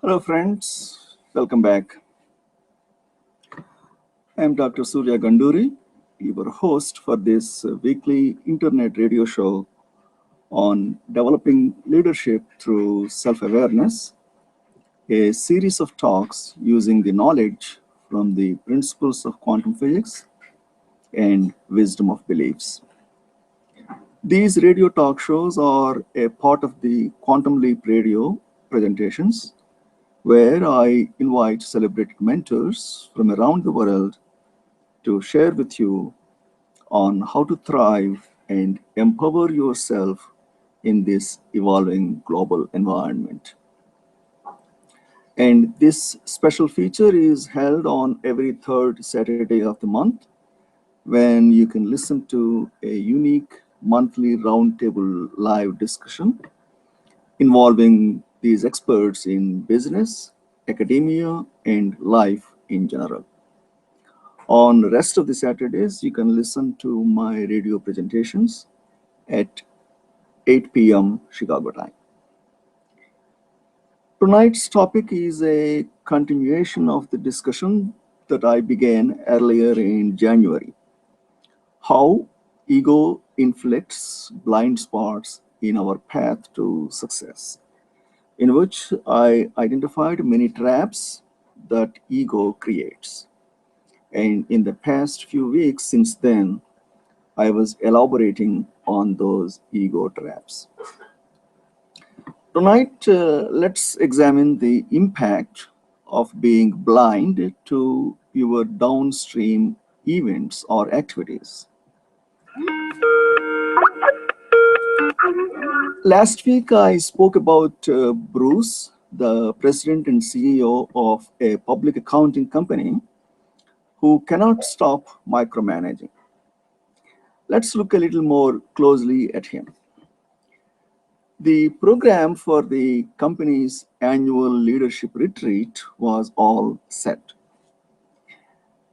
Hello friends, welcome back. I'm Dr. Surya Ganduri, your host for this weekly internet radio show on developing leadership through self-awareness, a series of talks using the knowledge from the principles of quantum physics and wisdom of beliefs. These radio talk shows are a part of the Quantum Leap radio presentations, where I invite celebrated mentors from around the world to share with you on how to thrive and empower yourself in this evolving global environment. And this special feature is held on every third Saturday of the month, when you can listen to a unique monthly roundtable live discussion involving these experts in business, academia, and life in general. On the rest of the Saturdays, you can listen to my radio presentations at 8 p.m. Chicago time. Tonight's topic is a continuation of the discussion that I began earlier in January: how ego inflicts blind spots in our path to success, in which I identified many traps that ego creates. And in the past few weeks since then, I was elaborating on those ego traps. Tonight, let's examine the impact of being blind to your downstream events or activities. Last week, I spoke about Bruce, the president and CEO of a public accounting company who cannot stop micromanaging. Let's look a little more closely at him. The program for the company's annual leadership retreat was all set.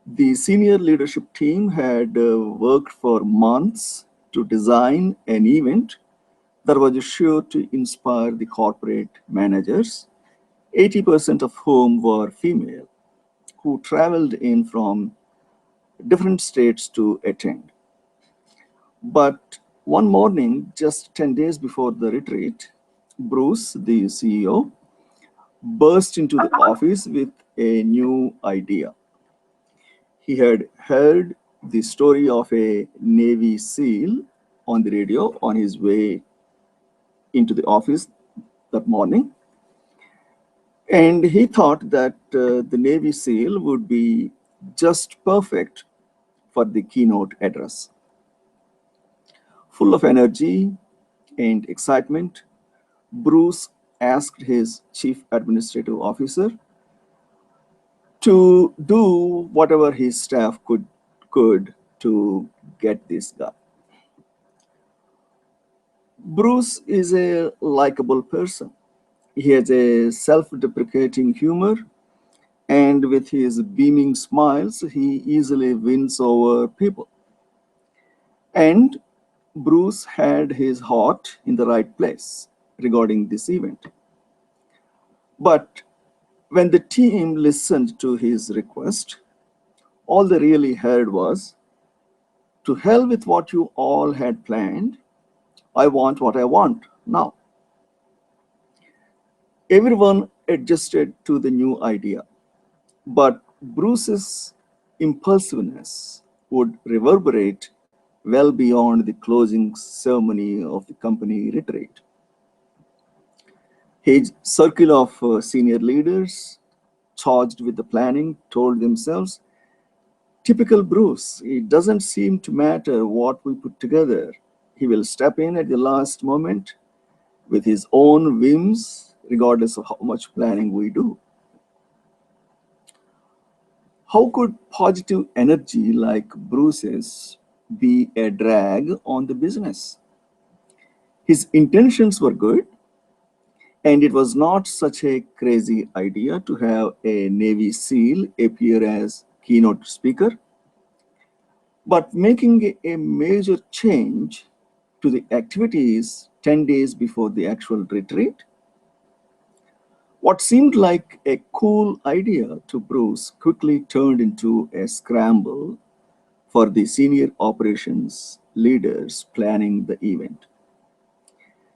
The senior leadership team had worked for months to design an event that was sure to inspire the corporate managers, 80% of whom were female, who traveled in from different states to attend. But one morning, just 10 days before the retreat, Bruce, the CEO, burst into the office with a new idea. He had heard the story of a Navy SEAL on the radio on his way into the office that morning. And he thought that the Navy SEAL would be just perfect for the keynote address. Full of energy and excitement, Bruce asked his chief administrative officer to do whatever his staff could to get this guy. Bruce is a likable person. He has a self-deprecating humor, and with his beaming smiles, he easily wins over people. And Bruce had his heart in the right place regarding this event. But when the team listened to his request, all they really heard was, "To hell with what you all had planned. I want what I want now." Everyone adjusted to the new idea, but Bruce's impulsiveness would reverberate well beyond the closing ceremony of the company retreat. His circle of senior leaders charged with the planning told themselves, "Typical Bruce, it doesn't seem to matter what we put together. He will step in at the last moment with his own whims, regardless of how much planning we do." How could positive energy like Bruce's be a drag on the business? His intentions were good, and it was not such a crazy idea to have a Navy SEAL appear as keynote speaker. But making a major change to the activities 10 days before the actual retreat, what seemed like a cool idea to Bruce quickly turned into a scramble for the senior operations leaders planning the event.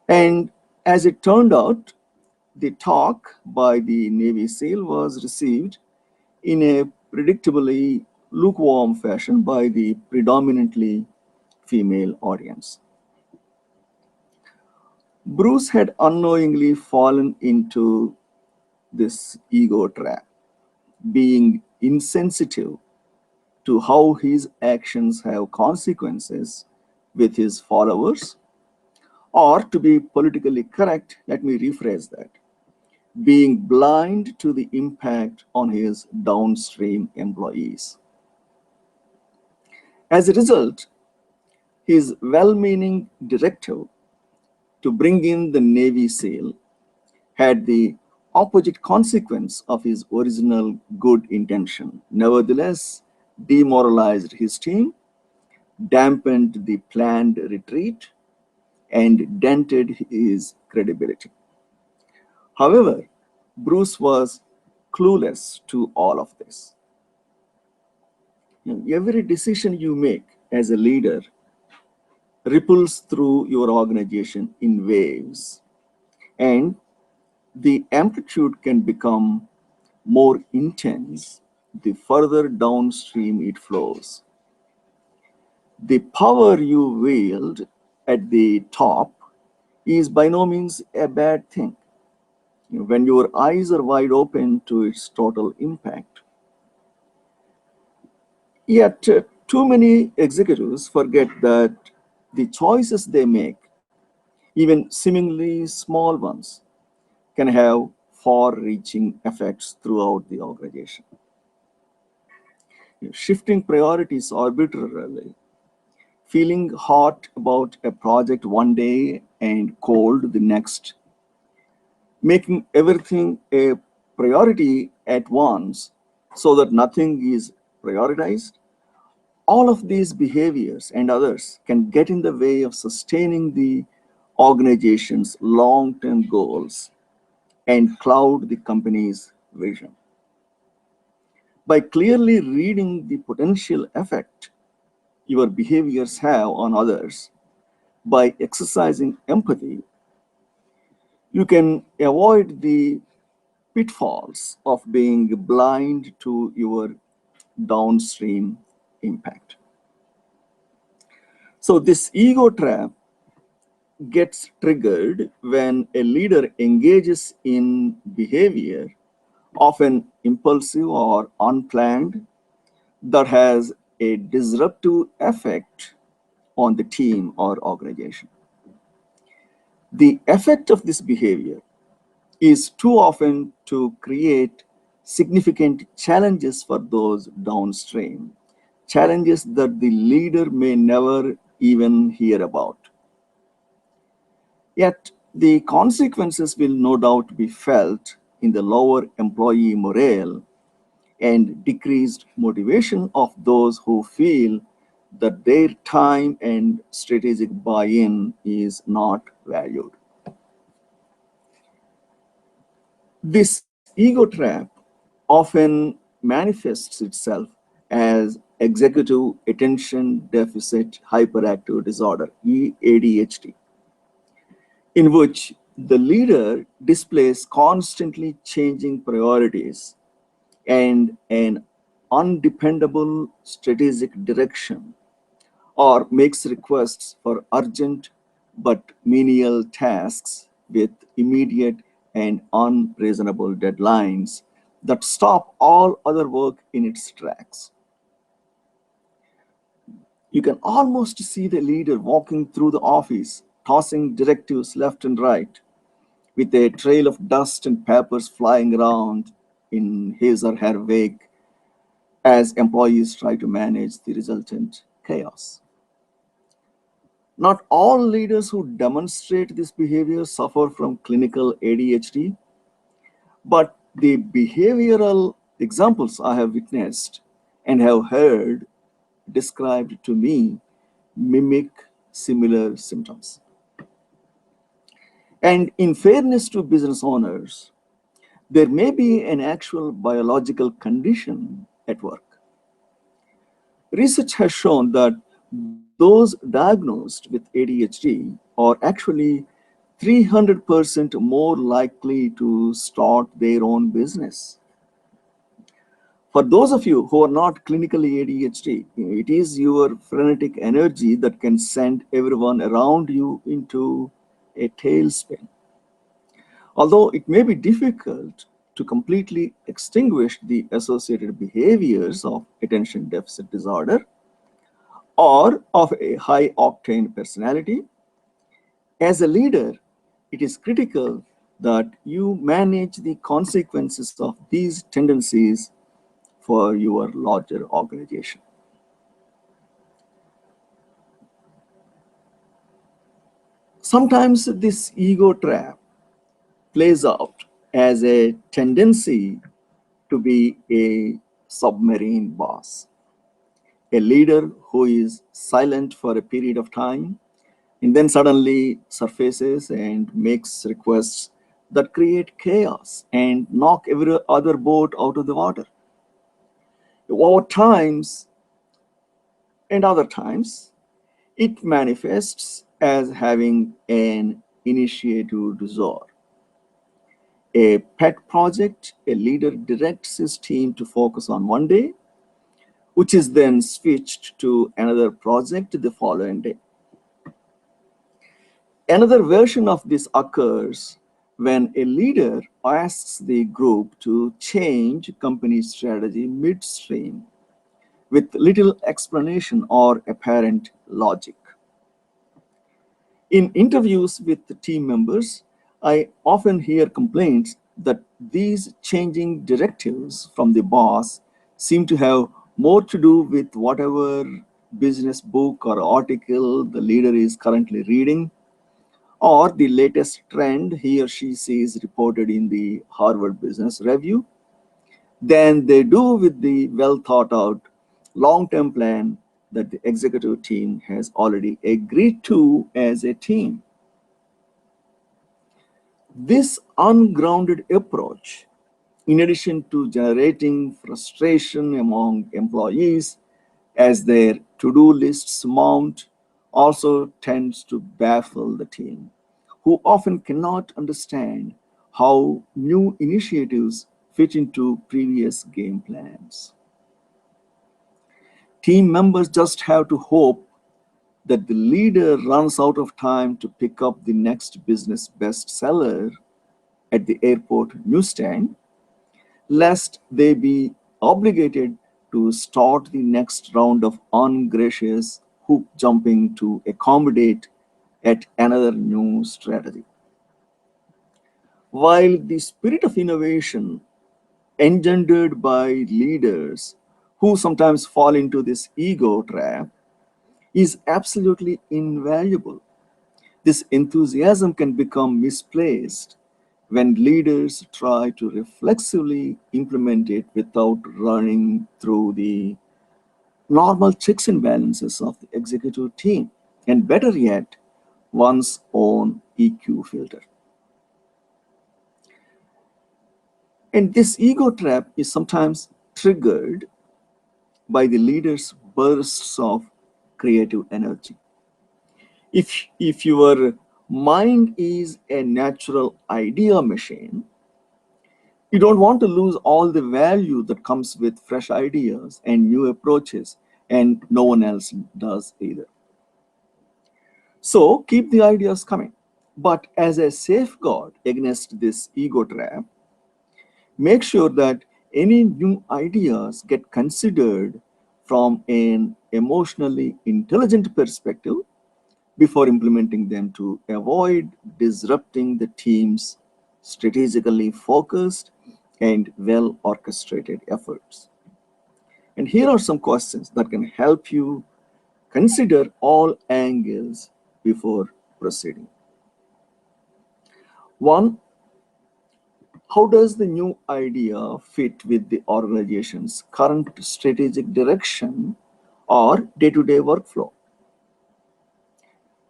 And as it turned out, the talk by the Navy SEAL was received in a predictably lukewarm fashion by the predominantly female audience. Bruce had unknowingly fallen into this ego trap, being insensitive to how his actions have consequences with his followers, or to be politically correct, let me rephrase that, being blind to the impact on his downstream employees. As a result, his well meaning directive to bring in the Navy SEAL had the opposite consequence of his original good intention. Nevertheless, demoralized his team, dampened the planned retreat, and dented his credibility. However, Bruce was clueless to all of this. Every decision you make as a leader ripples through your organization in waves, and the amplitude can become more intense the further downstream it flows. The power you wield at the top is by no means a bad thing when your eyes are wide open to its total impact. Yet, too many executives forget that the choices they make, even seemingly small ones, can have far reaching effects throughout the organization. Shifting priorities arbitrarily, feeling hot about a project one day and cold the next, making everything a priority at once so that nothing is prioritized. All of these behaviors and others can get in the way of sustaining the organization's long term goals and cloud the company's vision. By clearly reading the potential effect your behaviors have on others, by exercising empathy, you can avoid the pitfalls of being blind to your downstream impact. So, this ego trap gets triggered when a leader engages in behavior, often impulsive or unplanned, that has a disruptive effect on the team or organization. The effect of this behavior is too often to create significant challenges for those downstream, challenges that the leader may never even hear about. Yet, the consequences will no doubt be felt in the lower employee morale and decreased motivation of those who feel that their time and strategic buy in is not valued. This ego trap often manifests itself as executive attention deficit hyperactive disorder, E-ADHD, in which the leader displays constantly changing priorities and an undependable strategic direction, or makes requests for urgent but menial tasks with immediate and unreasonable deadlines that stop all other work in its tracks. You can almost see the leader walking through the office, tossing directives left and right, with a trail of dust and papers flying around in his or her wake as employees try to manage the resultant chaos. Not all leaders who demonstrate this behavior suffer from clinical ADHD, but the behavioral examples I have witnessed and have heard described to me mimic similar symptoms. And in fairness to business owners, there may be an actual biological condition at work. Research has shown that those diagnosed with ADHD are actually 300% more likely to start their own business. For those of you who are not clinically ADHD, it is your frenetic energy that can send everyone around you into a tailspin. Although it may be difficult to completely extinguish the associated behaviors of attention deficit disorder or of a high octane personality, as a leader, it is critical that you manage the consequences of these tendencies for your larger organization. Sometimes this ego trap plays out as a tendency to be a submarine boss, a leader who is silent for a period of time and then suddenly surfaces and makes requests that create chaos and knock every other boat out of the water. Over times and other times, it manifests as having an initiative disorder. A pet project, a leader directs his team to focus on one day, which is then switched to another project the following day. Another version of this occurs when a leader asks the group to change company strategy midstream with little explanation or apparent logic. In interviews with the team members, I often hear complaints that these changing directives from the boss seem to have more to do with whatever business book or article the leader is currently reading, or the latest trend he or she sees reported in the Harvard Business Review, than they do with the well thought out long term plan that the executive team has already agreed to as a team. This ungrounded approach, in addition to generating frustration among employees as their to do lists mount, also tends to baffle the team, who often cannot understand how new initiatives fit into previous game plans. Team members just have to hope that the leader runs out of time to pick up the next business bestseller at the airport newsstand, lest they be obligated to start the next round of ungracious hoop jumping to accommodate at another new strategy. While the spirit of innovation engendered by leaders who sometimes fall into this ego trap is absolutely invaluable, this enthusiasm can become misplaced when leaders try to reflexively implement it without running through the normal checks and balances of the executive team, and better yet, one's own EQ filter. And this ego trap is sometimes triggered by the leader's bursts of creative energy. If your mind is a natural idea machine, you don't want to lose all the value that comes with fresh ideas and new approaches, and no one else does either. So keep the ideas coming. But as a safeguard against this ego trap, make sure that any new ideas get considered from an emotionally intelligent perspective before implementing them to avoid disrupting the team's strategically focused and well orchestrated efforts. And here are some questions that can help you consider all angles before proceeding. One, how does the new idea fit with the organization's current strategic direction or day-to-day workflow?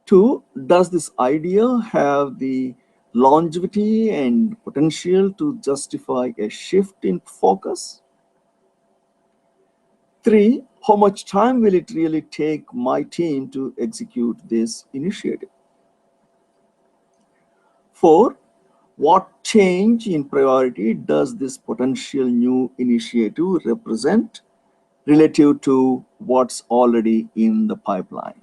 Two, does this idea have the longevity and potential to justify a shift in focus? Three, how much time will it really take my team to execute this initiative? Four, what change in priority does this potential new initiative represent relative to what's already in the pipeline?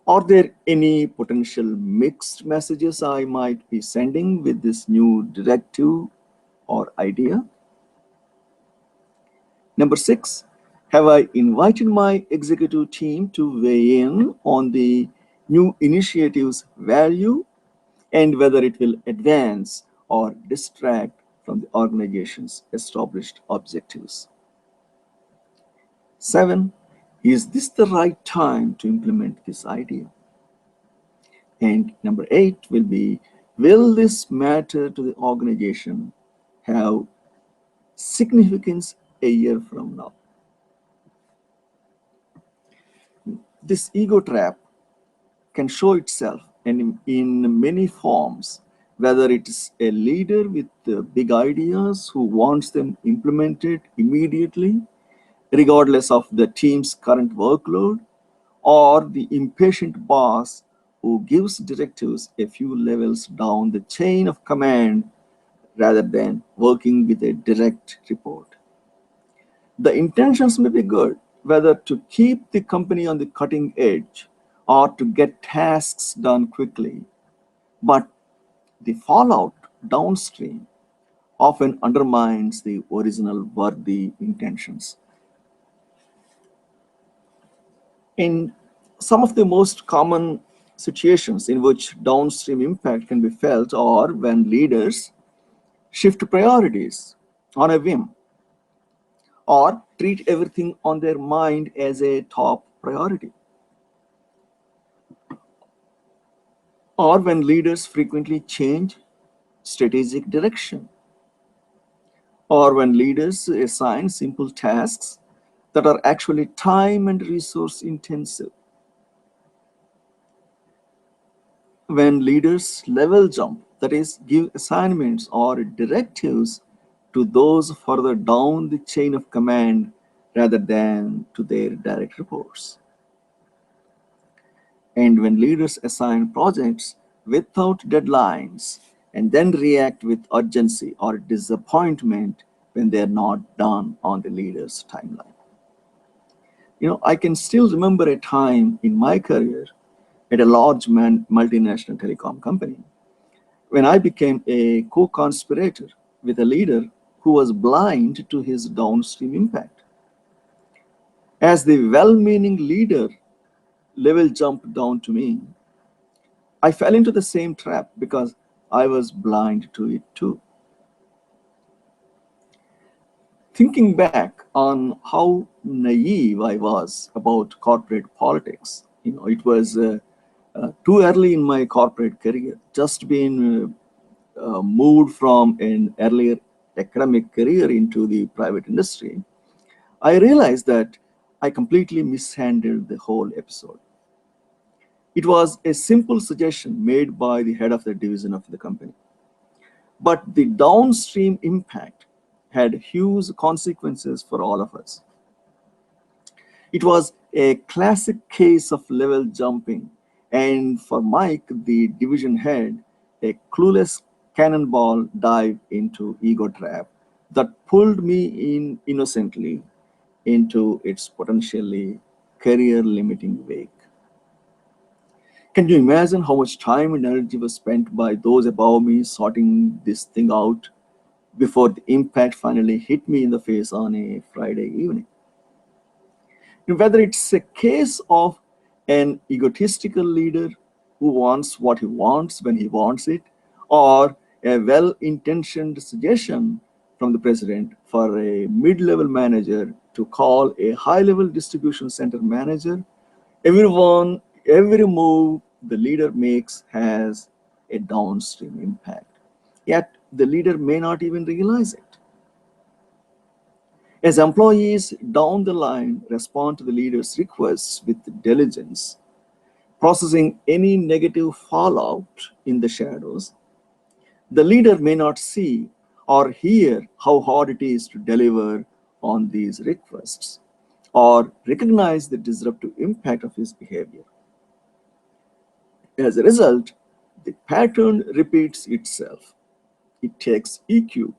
Are there any potential mixed messages I might be sending with this new directive or idea? Number six, have I invited my executive team to weigh in on the new initiative's value and whether it will advance or distract from the organization's established objectives? Seven, is this the right time to implement this idea? And number eight will be, will this matter to the organization have significance a year from now? This ego trap can show itself in many forms, whether it is a leader with big ideas who wants them implemented immediately, regardless of the team's current workload, or the impatient boss who gives directives a few levels down the chain of command rather than working with a direct report. The intentions may be good, whether to keep the company on the cutting edge or to get tasks done quickly, but the fallout downstream often undermines the original worthy intentions. In some of the most common situations in which downstream impact can be felt are when leaders shift priorities on a whim or treat everything on their mind as a top priority, or when leaders frequently change strategic direction, or when leaders assign simple tasks that are actually time and resource intensive, when leaders level jump, that is, give assignments or directives to those further down the chain of command rather than to their direct reports, and when leaders assign projects without deadlines and then react with urgency or disappointment when they are not done on the leader's timeline. I can still remember a time in my career at a large multinational telecom company when I became a co-conspirator with a leader who was blind to his downstream impact. As the well-meaning leader level jumped down to me, I fell into the same trap because I was blind to it too. Thinking back on how naive I was about corporate politics, it was too early in my corporate career, just been moved from an earlier academic career into the private industry. I realized that I completely mishandled the whole episode. It was a simple suggestion made by the head of the division of the company, but the downstream impact had huge consequences for all of us. It was a classic case of level jumping, and for Mike, the division head, a clueless cannonball dive into ego trap that pulled me in innocently into its potentially career-limiting wake. Can you imagine how much time and energy was spent by those above me sorting this thing out before the impact finally hit me in the face on a Friday evening? Whether it's a case of an egotistical leader who wants what he wants when he wants it, or a well-intentioned suggestion from the president for a mid-level manager to call a high-level distribution center manager, every move the leader makes has a downstream impact. Yet the leader may not even realize it. As employees down the line respond to the leader's requests with diligence, processing any negative fallout in the shadows, the leader may not see or hear how hard it is to deliver on these requests or recognize the disruptive impact of his behavior. As a result, the pattern repeats itself. It takes EQ,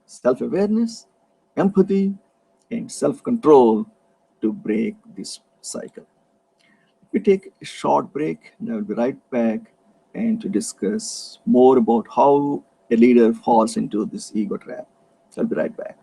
self awareness, empathy, and self control to break this cycle. We take a short break and I will be right back and to discuss more about how a leader falls into this ego trap. I'll be right back.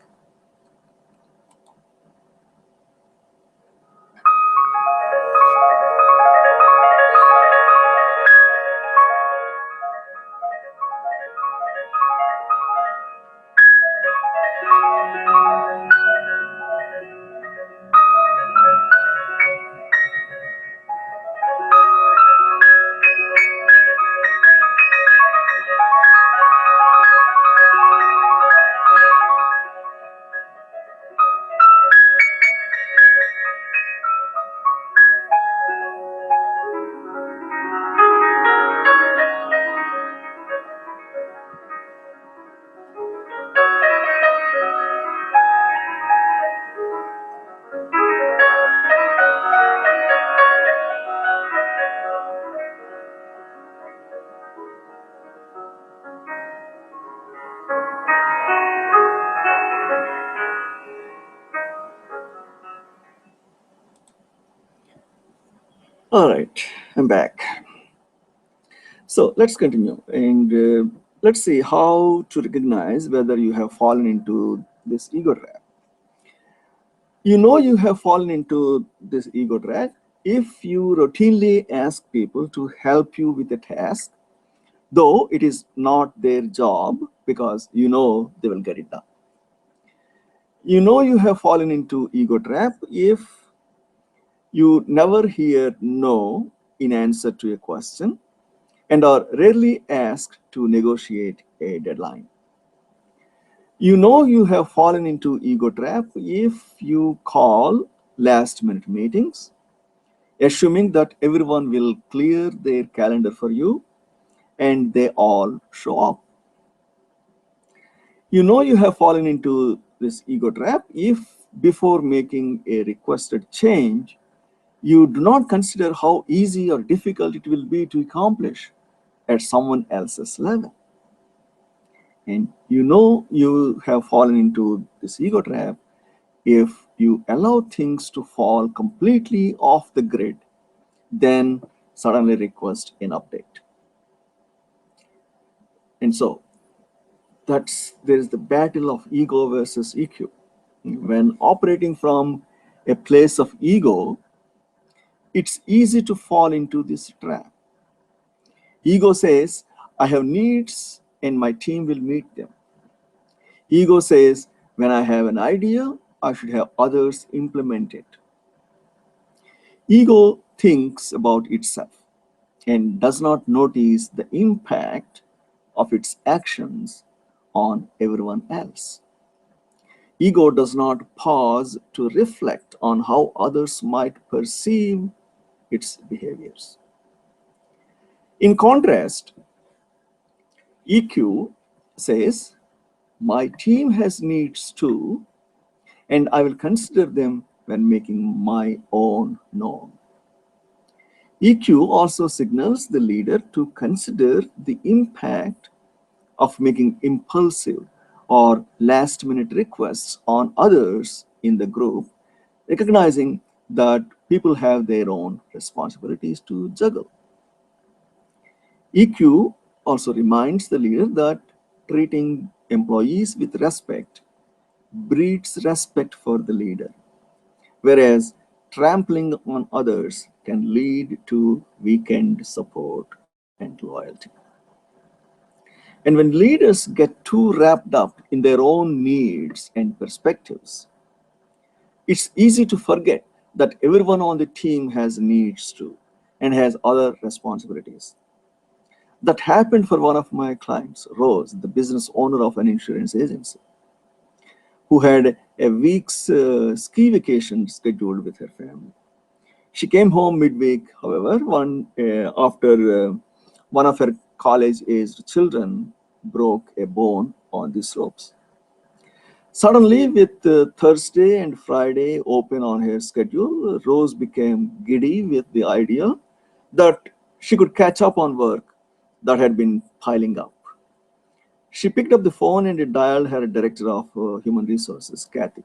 All right, I'm back. So let's continue and let's see how to recognize whether you have fallen into this ego trap. You know you have fallen into this ego trap if you routinely ask people to help you with a task, though it is not their job because you know they will get it done. You know you have fallen into ego trap if you never hear no in answer to a question and are rarely asked to negotiate a deadline. You know you have fallen into ego trap if you call last minute meetings, assuming that everyone will clear their calendar for you and they all show up. You know you have fallen into this ego trap if before making a requested change, you do not consider how easy or difficult it will be to accomplish at someone else's level. And you know you have fallen into this ego trap if you allow things to fall completely off the grid, then suddenly request an update. And so there is the battle of ego versus EQ. When operating from a place of ego, it's easy to fall into this trap. Ego says, I have needs and my team will meet them. Ego says, when I have an idea, I should have others implement it. Ego thinks about itself and does not notice the impact of its actions on everyone else. Ego does not pause to reflect on how others might perceive its behaviors. In contrast, EQ says, my team has needs too, and I will consider them when making my own known. EQ also signals the leader to consider the impact of making impulsive or last minute requests on others in the group, recognizing that people have their own responsibilities to juggle. EQ also reminds the leader that treating employees with respect breeds respect for the leader, whereas trampling on others can lead to weakened support and loyalty. And when leaders get too wrapped up in their own needs and perspectives, it's easy to forget that everyone on the team has needs too and has other responsibilities. That happened for one of my clients, Rose, the business owner of an insurance agency. who had a week's ski vacation scheduled with her family. She came home midweek, however, after one of her college-aged children broke a bone on the slopes. Suddenly, with Thursday and Friday open on her schedule, Rose became giddy with the idea that she could catch up on work that had been piling up. She picked up the phone and dialed her director of human resources, Kathy.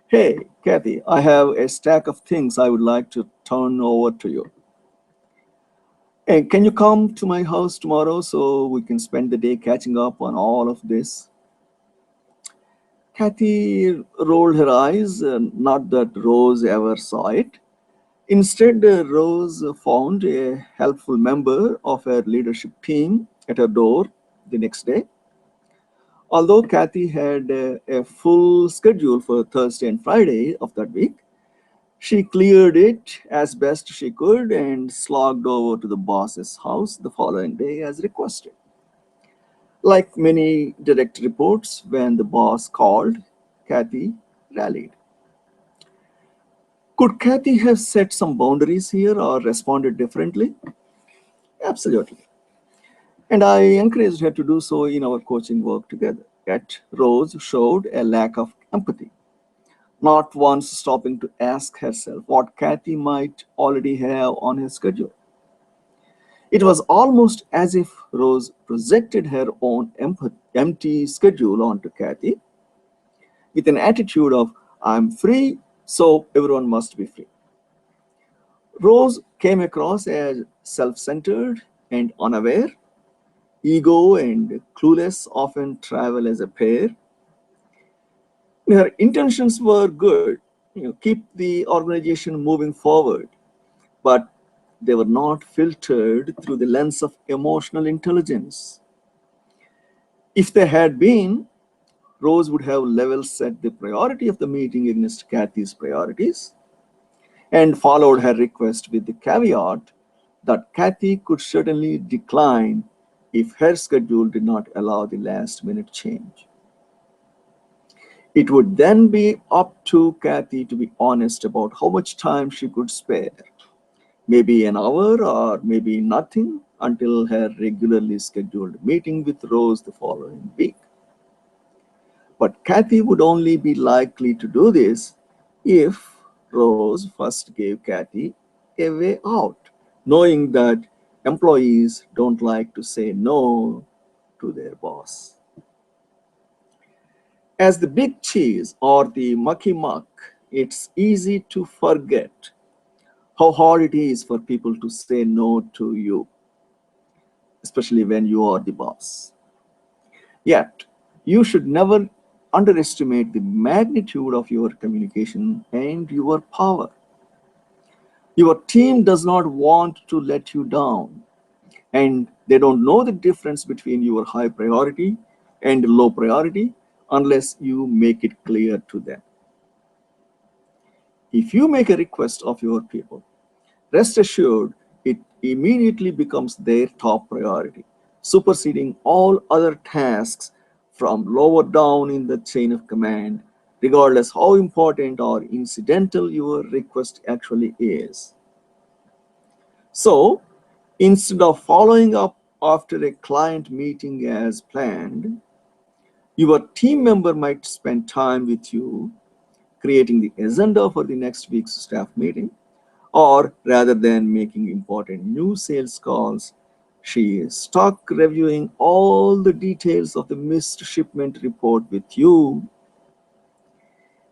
Hey, Kathy, I have a stack of things I would like to turn over to you. Hey, can you come to my house tomorrow so we can spend the day catching up on all of this? Kathy rolled her eyes, not that Rose ever saw it. Instead, Rose found a helpful member of her leadership team at her door the next day. Although Kathy had a full schedule for Thursday and Friday of that week, she cleared it as best she could and slogged over to the boss's house the following day as requested. Like many direct reports, when the boss called, Kathy rallied. Could Kathy have set some boundaries here or responded differently? Absolutely. And I encouraged her to do so in our coaching work together. Yet Rose showed a lack of empathy, not once stopping to ask herself what Kathy might already have on her schedule. It was almost as if Rose projected her own empty schedule onto Kathy with an attitude of, I'm free, so everyone must be free. Rose came across as self centered and unaware. Ego and Clueless often travel as a pair. Her intentions were good, keep the organization moving forward, but they were not filtered through the lens of emotional intelligence. If they had been, Rose would have level set the priority of the meeting against Kathy's priorities and followed her request with the caveat that Kathy could certainly decline if her schedule did not allow the last minute change. It would then be up to Kathy to be honest about how much time she could spare, maybe an hour or maybe nothing until her regularly scheduled meeting with Rose the following week. But Kathy would only be likely to do this if Rose first gave Kathy a way out, knowing that employees don't like to say no to their boss. As the big cheese or the mucky muck, it's easy to forget how hard it is for people to say no to you, especially when you are the boss. Yet, you should never underestimate the magnitude of your communication and your power. Your team does not want to let you down, and they don't know the difference between your high priority and low priority unless you make it clear to them. If you make a request of your people, rest assured it immediately becomes their top priority, superseding all other tasks from lower down in the chain of command, regardless how important or incidental your request actually is. So, instead of following up after a client meeting as planned, your team member might spend time with you creating the agenda for the next week's staff meeting, or rather than making important new sales calls, she is stuck reviewing all the details of the missed shipment report with you.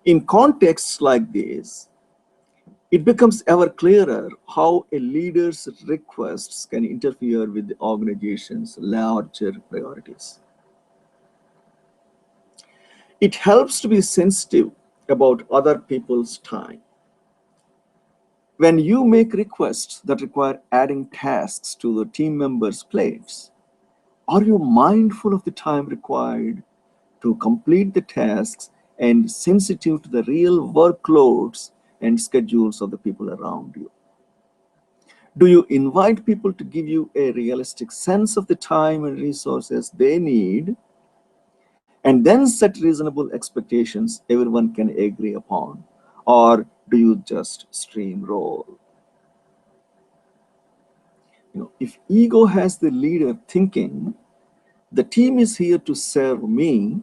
In contexts like this, it becomes ever clearer how a leader's requests can interfere with the organization's larger priorities. It helps to be sensitive about other people's time. When you make requests that require adding tasks to the team members' plates, are you mindful of the time required to complete the tasks and sensitive to the real workloads and schedules of the people around you? Do you invite people to give you a realistic sense of the time and resources they need and then set reasonable expectations everyone can agree upon? Or do you just steamroll? If ego has the leader thinking, the team is here to serve me,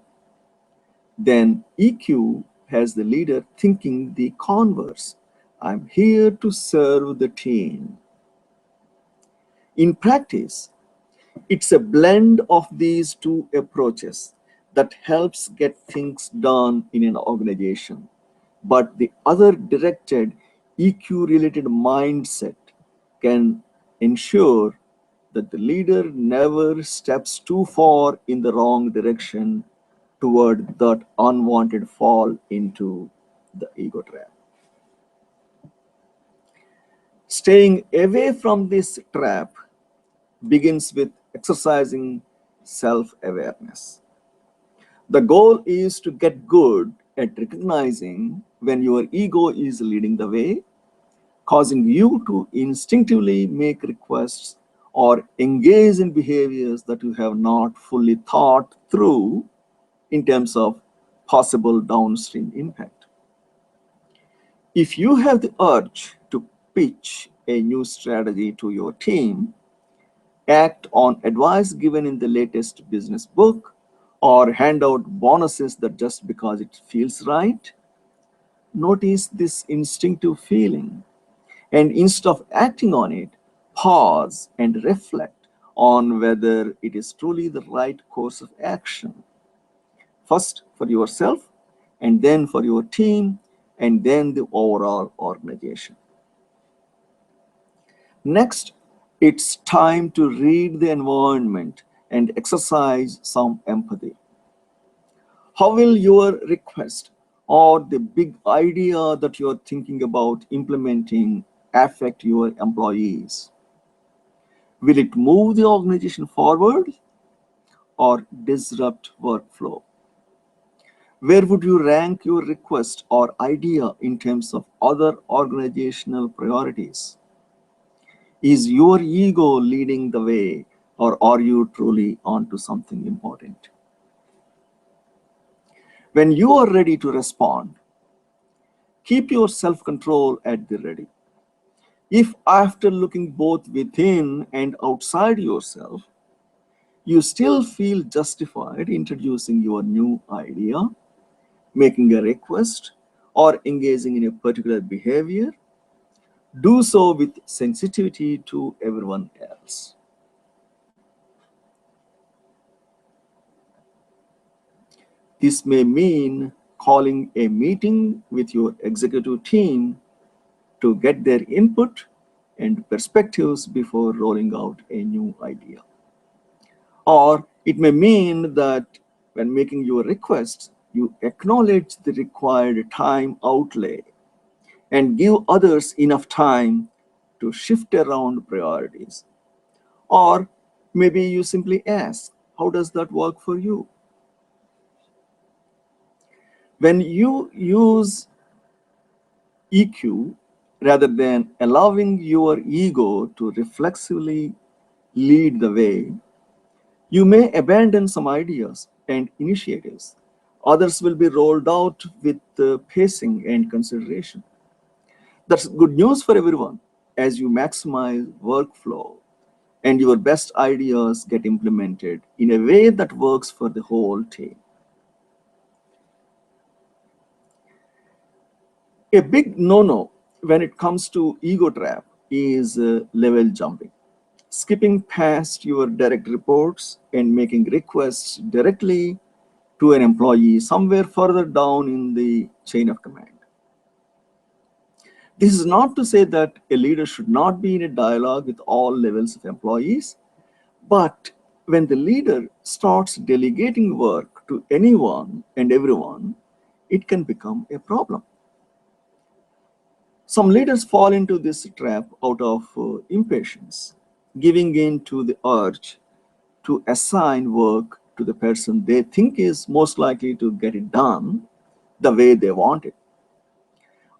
then EQ has the leader thinking the converse. I'm here to serve the team. In practice, it's a blend of these two approaches that helps get things done in an organization. But the other directed EQ-related mindset can ensure that the leader never steps too far in the wrong direction toward that unwanted fall into the ego trap. Staying away from this trap begins with exercising self-awareness. The goal is to get good at recognizing when your ego is leading the way, causing you to instinctively make requests or engage in behaviors that you have not fully thought through in terms of possible downstream impact. If you have the urge to pitch a new strategy to your team, act on advice given in the latest business book, or hand out bonuses that just because it feels right, notice this instinctive feeling. And instead of acting on it, pause and reflect on whether it is truly the right course of action. First for yourself, and then for your team, and then the overall organization. Next, it's time to read the environment and exercise some empathy. How will your request or the big idea that you're thinking about implementing affect your employees? Will it move the organization forward or disrupt workflow? Where would you rank your request or idea in terms of other organizational priorities? Is your ego leading the way, or are you truly onto something important? When you are ready to respond, keep your self-control at the ready. If after looking both within and outside yourself, you still feel justified introducing your new idea, making a request, or engaging in a particular behavior, do so with sensitivity to everyone else. This may mean calling a meeting with your executive team to get their input and perspectives before rolling out a new idea. Or it may mean that when making your requests, you acknowledge the required time outlay and give others enough time to shift around priorities. Or maybe you simply ask, how does that work for you? When you use EQ rather than allowing your ego to reflexively lead the way, you may abandon some ideas and initiatives. Others will be rolled out with pacing and consideration. That's good news for everyone as you maximize workflow and your best ideas get implemented in a way that works for the whole team. A big no-no when it comes to ego trap is level jumping, skipping past your direct reports and making requests directly to an employee somewhere further down in the chain of command. This is not to say that a leader should not be in a dialogue with all levels of employees, but when the leader starts delegating work to anyone and everyone, it can become a problem. Some leaders fall into this trap out of impatience, giving in to the urge to assign work to the person they think is most likely to get it done the way they want it.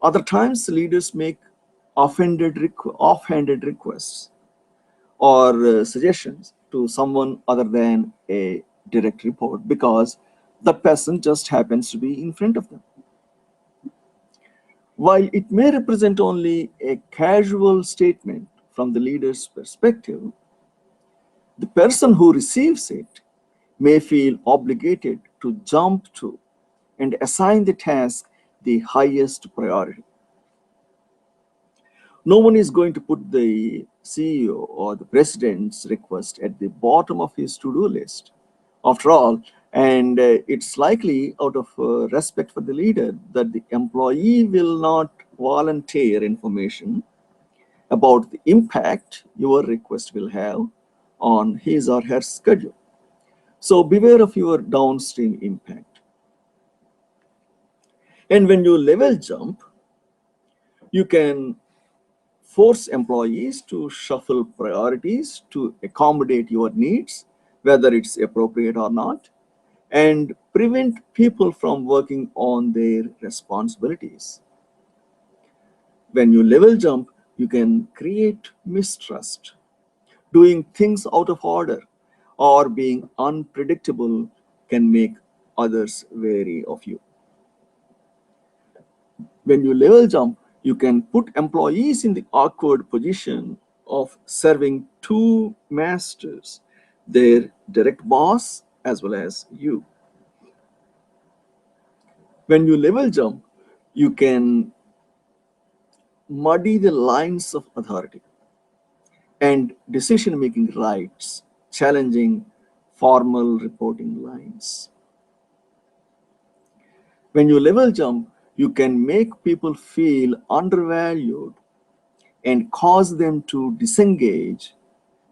Other times, leaders make offhanded requests or suggestions to someone other than a direct report because The person just happens to be in front of them. While it may represent only a casual statement from the leader's perspective, the person who receives it may feel obligated to jump to and assign the task the highest priority. No one is going to put the CEO or the president's request at the bottom of his to-do list. After all, and it's likely out of respect for the leader that the employee will not volunteer information about the impact your request will have on his or her schedule. So beware of your downstream impact. And when you level jump, you can force employees to shuffle priorities to accommodate your needs, whether it's appropriate or not, and prevent people from working on their responsibilities. When you level jump, you can create mistrust. Doing things out of order or being unpredictable can make others wary of you. When you level jump, you can put employees in the awkward position of serving two masters, their direct boss as well as you. When you level jump, you can muddy the lines of authority and decision-making rights, challenging formal reporting lines. When you level jump, you can make people feel undervalued and cause them to disengage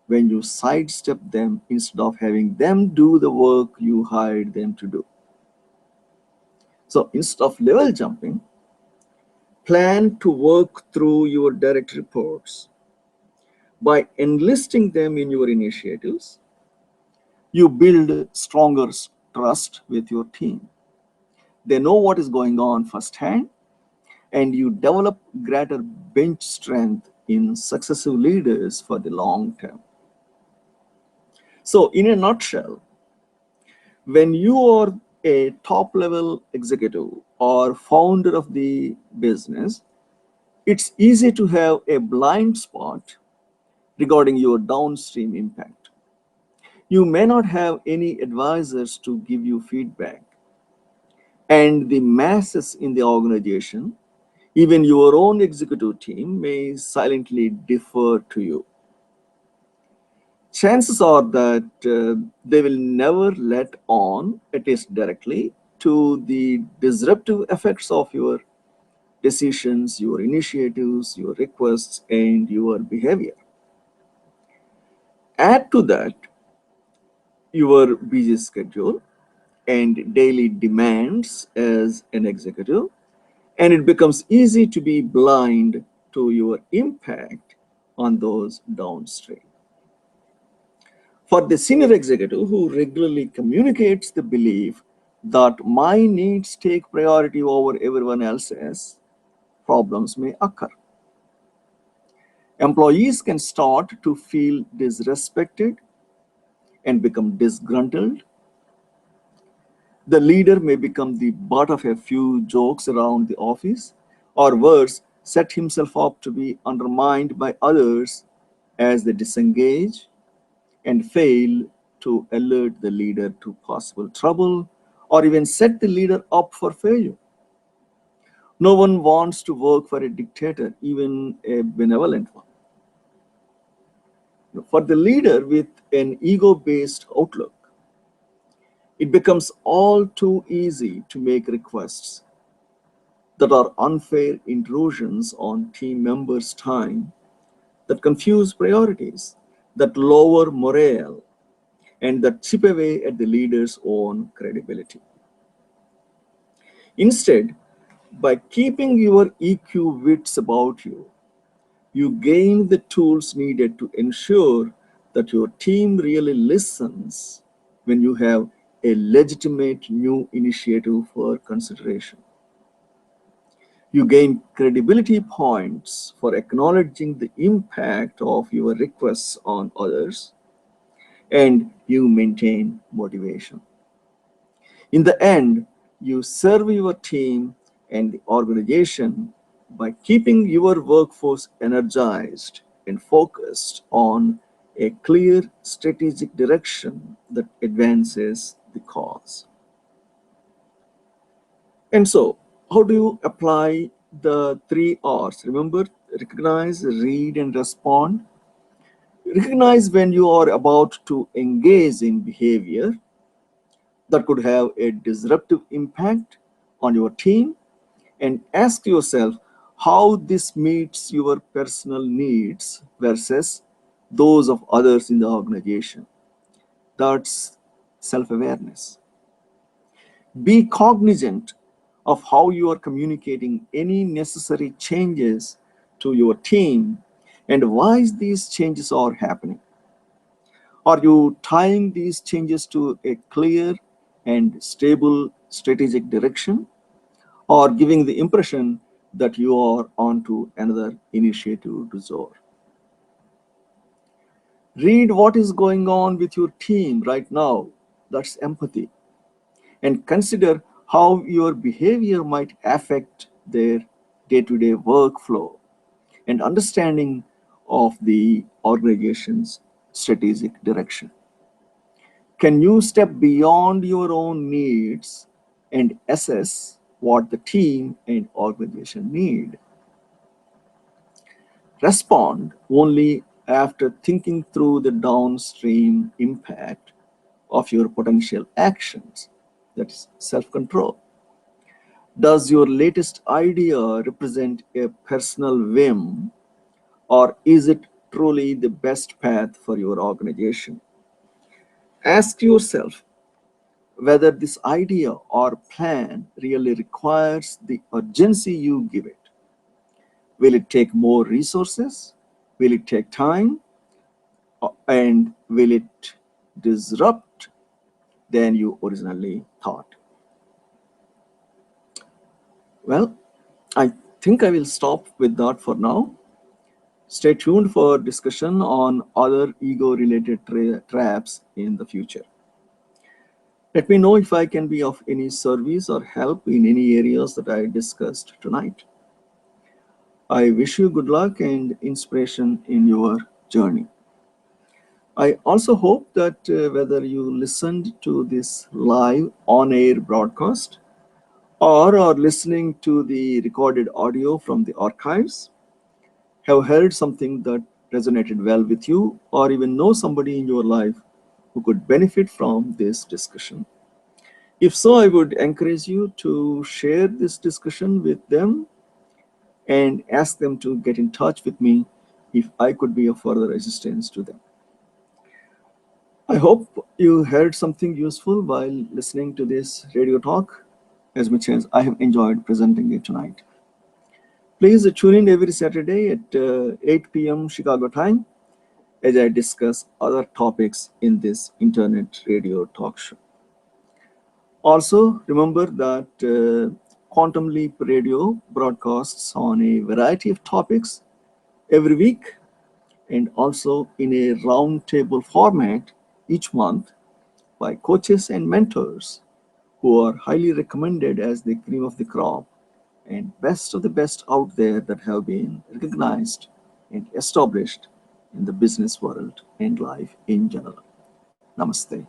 when you sidestep them instead of having them do the work you hired them to do. So instead of level jumping, plan to work through your direct reports. By enlisting them in your initiatives, you build stronger trust with your team. They know what is going on firsthand, and you develop greater bench strength in successive leaders for the long term. So, in a nutshell, when you are a top level executive or founder of the business, it's easy to have a blind spot regarding your downstream impact. You may not have any advisors to give you feedback, and the masses in the organization, even your own executive team, may silently defer to you. Chances are that they will never let on, at least directly, to the disruptive effects of your decisions, your initiatives, your requests, and your behavior. Add to that your busy schedule and daily demands as an executive, and it becomes easy to be blind to your impact on those downstream. For the senior executive who regularly communicates the belief that my needs take priority over everyone else's, problems may occur. Employees can start to feel disrespected and become disgruntled. The leader may become the butt of a few jokes around the office, or worse, set himself up to be undermined by others as they disengage and fail to alert the leader to possible trouble or even set the leader up for failure. No one wants to work for a dictator, even a benevolent one. For the leader with an ego-based outlook, it becomes all too easy to make requests that are unfair intrusions on team members' time, that confuse priorities, that lower morale, and that chip away at the leader's own credibility. Instead, by keeping your EQ wits about you, you gain the tools needed to ensure that your team really listens when you have a legitimate new initiative for consideration. You gain credibility points for acknowledging the impact of your requests on others, and you maintain motivation. In the end, you serve your team and the organization by keeping your workforce energized and focused on a clear strategic direction that advances the cause. And so, how do you apply the three R's? Remember, recognize, read, and respond. Recognize when you are about to engage in behavior that could have a disruptive impact on your team, and ask yourself how this meets your personal needs versus those of others in the organization. That's self-awareness. Be cognizant of how you are communicating any necessary changes to your team and why these changes are happening. Are you tying these changes to a clear and stable strategic direction, or giving the impression that you are onto another initiative du jour? Read what is going on with your team right now. That's empathy. And consider how your behavior might affect their day-to-day workflow and understanding of the organization's strategic direction. Can you step beyond your own needs and assess what the team and organization need? Respond only after thinking through the downstream impact of your potential actions. That is self-control. Does your latest idea represent a personal whim, or is it truly the best path for your organization? Ask yourself whether this idea or plan really requires the urgency you give it. Will it take more resources? Will it take time? And will it disrupt than you originally thought? Well, I think I will stop with that for now. Stay tuned for discussion on other ego-related traps in the future. Let me know if I can be of any service or help in any areas that I discussed tonight. I wish you good luck and inspiration in your journey. I also hope that whether you listened to this live on-air broadcast or are listening to the recorded audio from the archives, have heard something that resonated well with you, or even know somebody in your life who could benefit from this discussion. If so, I would encourage you to share this discussion with them and ask them to get in touch with me if I could be of further assistance to them. I hope you heard something useful while listening to this radio talk as much as I have enjoyed presenting it tonight. Please tune in every Saturday at 8 p.m. Chicago time as I discuss other topics in this internet radio talk show. Also, remember that Quantum Leap Radio broadcasts on a variety of topics every week, and also in a roundtable format each month by coaches and mentors who are highly recommended as the cream of the crop and best of the best out there that have been recognized and established in the business world and life in general. Namaste.